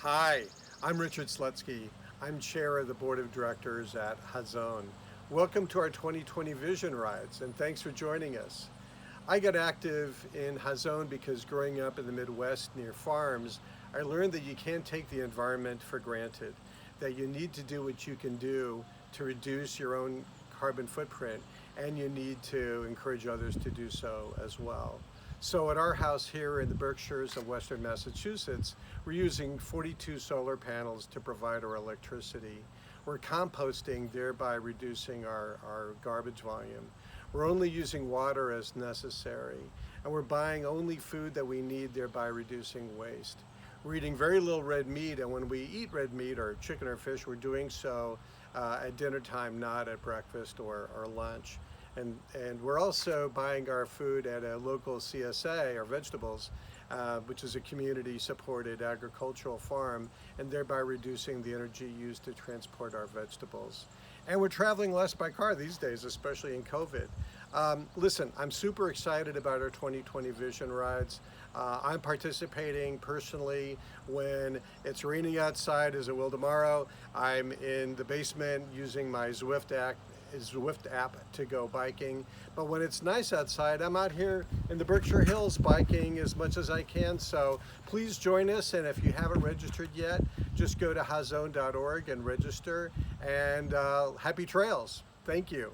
Hi, I'm Richard Slutzky. I'm chair of the board of directors at Hazon. Welcome to our 2020 Vision Rides, and thanks for joining us. I got active in Hazon because growing up in the Midwest near farms, I learned that you can't take the environment for granted, that you need to do what you can do to reduce your own carbon footprint, and you need to encourage others to do so as well. So at our house here in the Berkshires of Western Massachusetts, we're using 42 solar panels to provide our electricity. We're composting, thereby reducing our garbage volume. We're only using water as necessary, and we're buying only food that we need, thereby reducing waste. We're eating very little red meat, and when we eat red meat or chicken or fish, we're doing so at dinner time, not at breakfast or lunch. And we're also buying our food at a local CSA, our vegetables, which is a community-supported agricultural farm, and thereby reducing the energy used to transport our vegetables. And we're traveling less by car these days, especially in COVID. Listen, I'm super excited about our 2020 Vision Rides. I'm participating personally when it's raining outside, as it will tomorrow. I'm in the basement using my Zwift app to go biking. But when it's nice outside, I'm out here in the Berkshire Hills biking as much as I can. So please join us, and if you haven't registered yet, just go to hazon.org and register, and happy trails. Thank you.